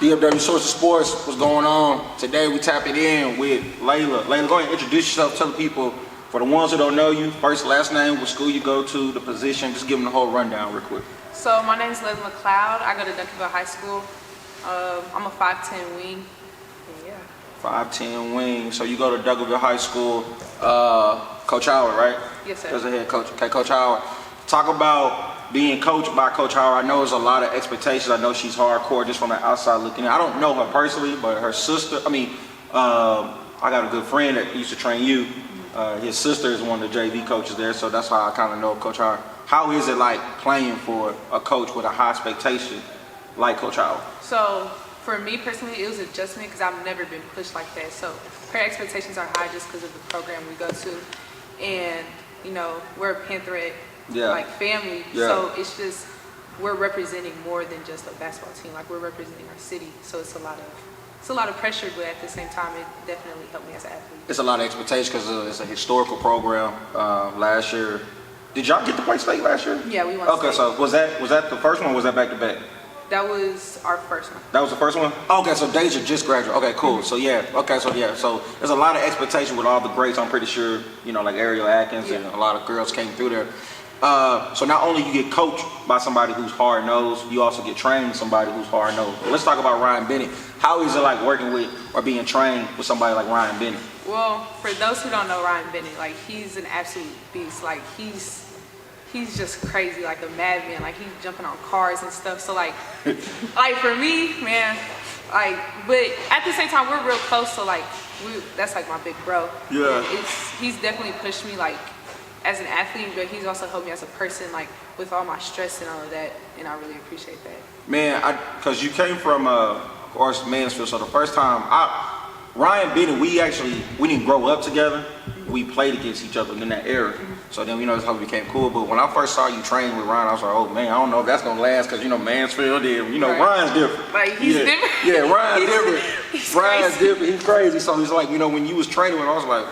DFW Source of Sports, what's going on? Today we tapping in with Laila. Laila, go ahead and introduce yourself. Tell the people, for the ones who don't know you, first, last name, what school you go to, the position. Just give them the whole rundown real quick. So my name is Laila McLeod. I go to Duncanville High School. I'm a 5'10" wing. Yeah. 5'10" wing. So you go to Duncanville High School. Coach Howard, right? Yes, sir. As a head coach. Okay, Coach Howard. Talk about being coached by Coach Howard. I know there's a lot of expectations. I know she's hardcore just from the outside looking in. I don't know her personally, but her sister, I got a good friend that used to train you. His sister is one of the JV coaches there, so that's how I kind of know Coach Howard. How is it like playing for a coach with a high expectation like Coach Howard? So for me personally, it was an adjustment because I've never been pushed like that. So her expectations are high just because of the program we go to. And, you know, we're a Pantherette like family, so it's just we're representing more than just a basketball team. Like we're representing our city, so it's a lot of pressure, but at the same time, it definitely helped me as an athlete. It's a lot of expectation because it's a historical program. Last year, did y'all get to play state last year? Yeah, we won. Okay, state. So was that the first one? Or was that back to back? That was our first one. That was the first one? Okay, so Deja just graduated. Okay, cool. So so there's a lot of expectation with all the greats. I'm pretty sure, you know, like Ariel Atkins and a lot of girls came through there. So not only you get coached by somebody who's hard-nosed, you also get trained with somebody who's hard-nosed. Let's talk about Ryan Bennett. How is it like working with or being trained with somebody like Ryan Bennett? Well, for those who don't know Ryan Bennett, like he's an absolute beast. Like he's just crazy, like a madman. Like he's jumping on cars and stuff. So like for me, man, like, but at the same time we're real close. So like that's like my big bro. Yeah. He's definitely pushed me like as an athlete, but he's also helped me as a person, like with all my stress and all of that, and I really appreciate that. Man, because you came from, of course, Mansfield, so the first time, Ryan Bennett, we didn't grow up together. We played against each other in that era. So then, you know, that's how we became cool. But when I first saw you train with Ryan, I was like, oh man, I don't know if that's gonna last, because you know, Mansfield did, you know, Ryan's different. Like he's different. Yeah, Ryan's different. Ryan's different, he's crazy. So he's like, you know, when you was training with him, I was like,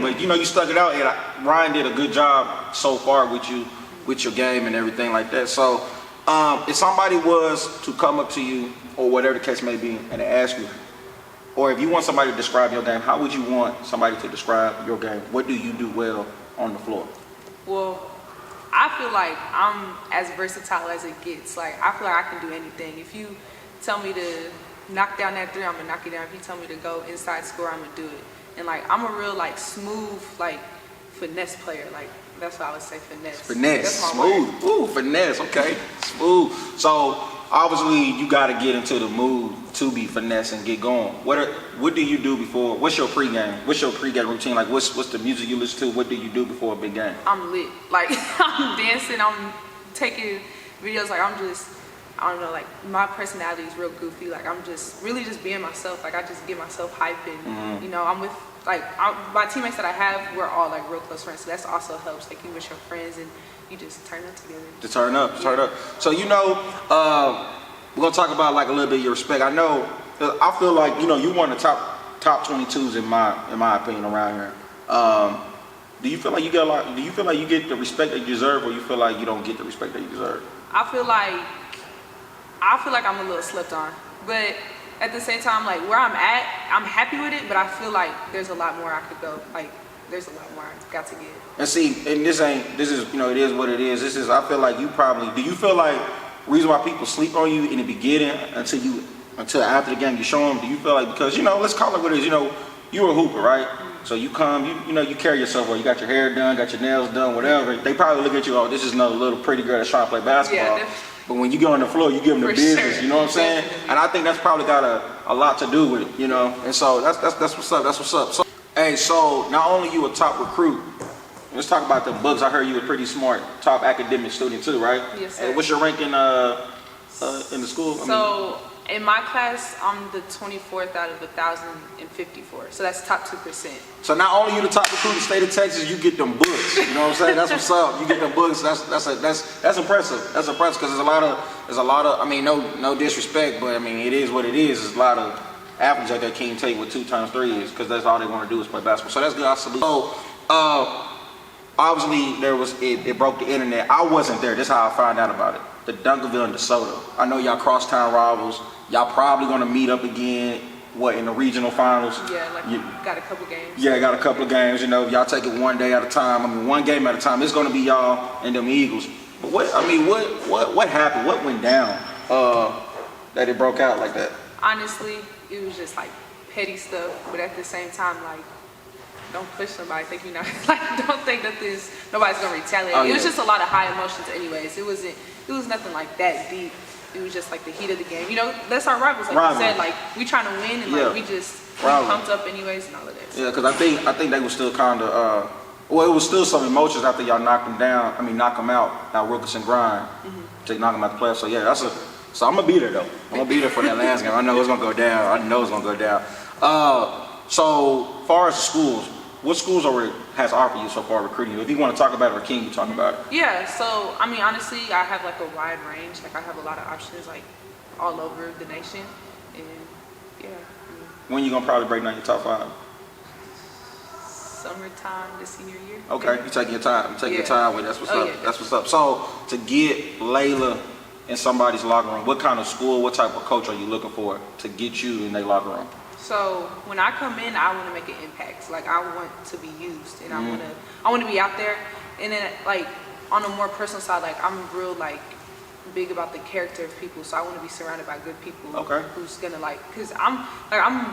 but you know, you stuck it out, and Ryan did a good job so far with you, with your game and everything like that. So if somebody was to come up to you, or whatever the case may be, and they ask you, or if you want somebody to describe your game, how would you want somebody to describe your game? What do you do well on the floor? Well, I feel like I'm as versatile as it gets. Like I feel like I can do anything. If you tell me to knock down that three, I'm gonna knock it down. If you tell me to go inside score, I'm gonna do it. And like I'm a real like smooth like finesse player. Like that's what I would say, finesse. Finesse, smooth. Ooh, finesse. Okay, smooth. So obviously you got to get into the mood to be finesse and get going. What do you do before? What's your pregame? What's your pregame routine? Like what's the music you listen to? What do you do before a big game? I'm lit. Like I'm dancing. I'm taking videos. Like I don't know. Like my personality is real goofy. Like I'm just really just being myself. Like I just get myself hyped and you know I'm with my teammates that I have. We're all like real close friends. So that also helps. Like you with your friends and you just turn up together. To turn up. So you know, we're gonna talk about like a little bit of your respect. I feel like, you know, you one of the top 22s in my opinion around here. Do you feel like you get a lot? Do you feel like you get the respect that you deserve, or you feel like you don't get the respect that you deserve? I feel like I'm a little slept on, but at the same time, like where I'm at, I'm happy with it. But I feel like there's a lot more I could go. Like there's a lot more I got to get. And see, and this is, you know, it is what it is. I feel like do you feel like reason why people sleep on you in the beginning until after the game you show them? Do you feel like, because, you know, let's call it what it is, you know, you're a hooper, right? So you come, you know, you carry yourself well. You got your hair done, got your nails done, whatever. They probably look at you, oh, this is another little pretty girl that's trying to play basketball. Yeah, but when you get on the floor, you give them the business. Sure. You know what I'm saying? And I think that's probably got a lot to do with it, you know. And so that's what's up. That's what's up. So, hey, so not only you a top recruit, let's talk about the books. I heard you were pretty smart, top academic student too, right? Yes, sir. Hey, what's your ranking in the school? In my class, I'm the 24th out of 1,054. So that's top 2%. So not only you the top recruit in the state of Texas, you get them books. You know what I'm saying? That's what's up. You get them books. That's impressive. That's impressive, because there's a lot of. I mean, no disrespect, but I mean it is what it is. There's a lot of athletes out there can't take what 2 times 3 is, because that's all they want to do is play basketball. So that's good. I salute. So obviously it broke the internet. I wasn't there. This is how I found out about it. the Duncanville and DeSoto. I know y'all crosstown rivals. Y'all probably gonna meet up again. What, in the regional finals? Yeah, like got a couple games. Yeah, got a couple of games. You know, y'all take it one day at a time. I mean, one game at a time. It's gonna be y'all and them Eagles. But what happened? What went down that it broke out like that? Honestly, it was just like petty stuff, but at the same time, like, don't push somebody. Think you know, like, don't think that nobody's gonna retaliate. Oh, It was yeah. just a lot of high emotions, anyways. It was nothing like that deep. It was just like the heat of the game. You know, that's our rivals, like you said. Like, we trying to win, and like we pumped up anyways and all of that. Yeah, because I think they were still kind of well, it was still some emotions after y'all knocked them down. I mean, knock them out. Now Wilkerson grind to knock them out the playoffs. So yeah, so I'm gonna be there though. I'm gonna be there for that last game. I know it's gonna go down. I know it's gonna go down. So far as schools, what schools has offered you so far recruiting you? If you want to talk about it, or can you talk about it? Yeah, so I mean, honestly, I have like a wide range. Like, I have a lot of options, like all over the nation, and yeah. When you gonna probably break down your top 5? Summertime, the senior year. Okay, you taking your time. You taking your time with it. That's what's up. Yeah. That's what's up. So to get Laila in somebody's locker room, what kind of school, what type of coach are you looking for to get you in their locker room? So when I come in, I want to make an impact. Like, I want to be used, and I want to be out there. And then, like, on a more personal side, like, I'm real like big about the character of people. So I want to be surrounded by good people. Okay. Who's gonna cause I'm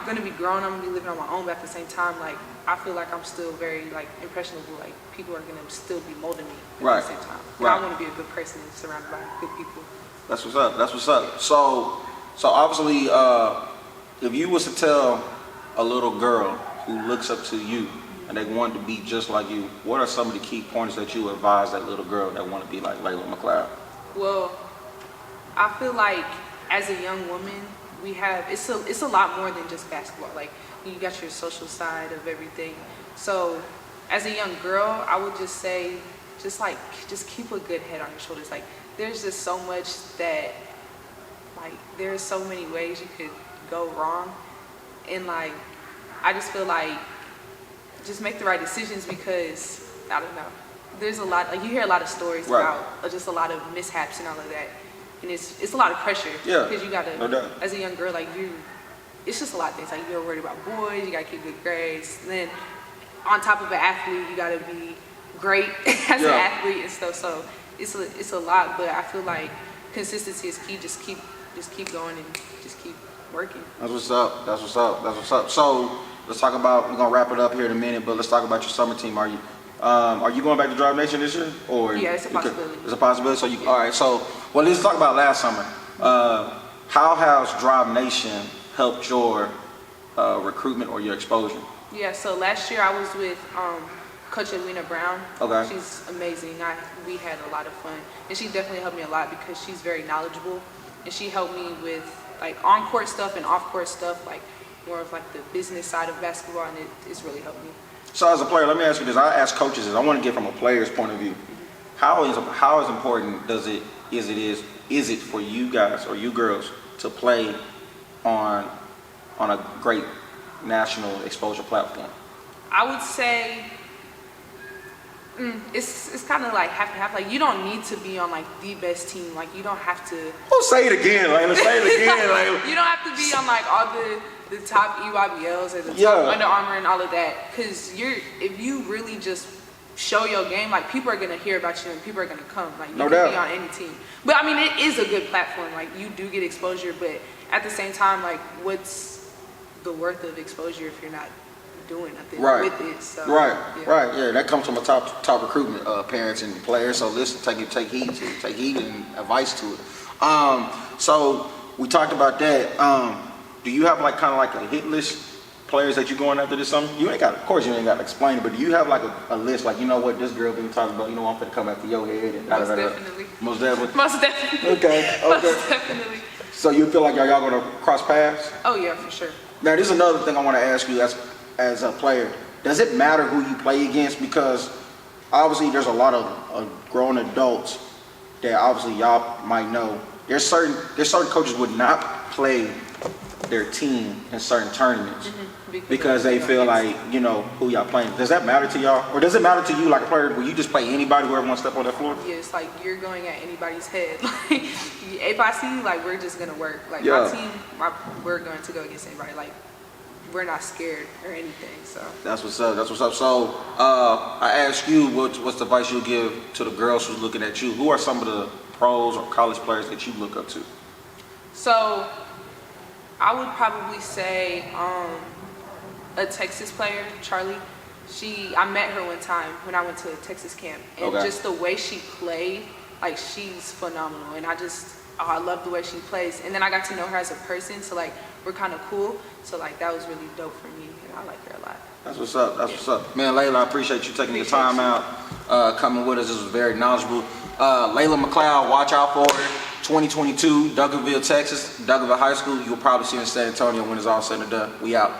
gonna be grown. I'm gonna be living on my own, but at the same time, like, I feel like I'm still very like impressionable. Like, people are gonna still be molding me at the same time. And I want to be a good person and surrounded by good people. That's what's up. That's what's up. So obviously, if you was to tell a little girl who looks up to you and they want to be just like you, what are some of the key points that you advise that little girl that want to be like Laila McLeod? Well, I feel like as a young woman, it's a lot more than just basketball. Like, you got your social side of everything. So as a young girl, I would just say, just keep a good head on your shoulders. Like, there's just so much that, like, there's so many ways you could go wrong, and like, I just feel like just make the right decisions, because I don't know, there's a lot, like, you hear a lot of stories about just a lot of mishaps and all of that, and it's a lot of pressure. Yeah, because you gotta, no doubt. As a young girl, like, it's just a lot of things. Like, you're worried about boys, you gotta keep good grades, and then on top of an athlete, you gotta be great as an athlete and stuff. So it's a lot, but I feel like consistency is key. Just keep going and just keep working. That's what's up. That's what's up. That's what's up. So let's talk about. We're gonna wrap it up here in a minute, but let's talk about your summer team. Are you going back to Drive Nation this year? Or yeah, it's a possibility. It's a possibility. So all right. So let's talk about last summer. How has Drive Nation helped your recruitment or your exposure? Yeah. So last year I was with Coach Edwina Brown. Okay. She's amazing. We had a lot of fun, and she definitely helped me a lot because she's very knowledgeable, and she helped me with like on-court stuff and off-court stuff, like more of like the business side of basketball, and it's really helped me. So as a player, let me ask you this. I ask coaches this. I want to get from a player's point of view. How is important is it for you guys or you girls to play on a great national exposure platform? I would say it's kind of like half and half. Like, you don't need to be on like the best team. Like, you don't have to. Oh, say it again, Laila. Say it again, Laila. You don't have to be on like all the top EYBLs or the top Under Armour and all of that. Because if you really just show your game, like, people are gonna hear about you and people are gonna come. Like, you can be on any team. But I mean, it is a good platform. Like, you do get exposure, but at the same time, like, what's the worth of exposure if you're not doing nothing with it? So, right. That comes from a top recruitment, parents and players. So listen, take heed and advice to it. So we talked about that. Do you have like kind of like a hit list players that you're going after this summer? Of course you ain't got to explain it, but do you have like a list, like, you know what, this girl been talking about, you know, I'm gonna come after your head and Most definitely. Most definitely. Most definitely. Okay. Most definitely. So you feel like y'all gonna cross paths? Oh yeah, for sure. Now, this is another thing I want to ask you as a player. Does it matter who you play against? Because obviously there's a lot of grown adults that obviously y'all might know. There's certain coaches would not play their team in certain tournaments because of they who feel y'all like, you know, who y'all playing. Does that matter to y'all? Or does it matter to you like a player where you just play anybody, whoever wants to step on that floor? Yeah, it's like you're going at anybody's head. Like, if I see you, like, we're just going to work. Like, Yeah. my team, we're going to go against anybody. Like, we're not scared or anything, so. That's what's up. That's what's up. So, I ask you, what's the advice you'll give to the girls who's looking at you? Who are some of the pros or college players that you look up to? So, I would probably say a Texas player, Charlie. I met her one time when I went to a Texas camp, and Okay. just the way she played, like, she's phenomenal, and I love the way she plays. And then I got to know her as a person, so like we're kind of cool. So like that was really dope for me, and I like her a lot. That's what's up. That's what's up. Man, Laila, I appreciate you taking your Appreciate time you. out, coming with us. This was very knowledgeable. Laila McLeod, watch out for her. 2022, Duncanville, Texas, Duncanville High School. You'll probably see her in San Antonio when it's all said and done. We out.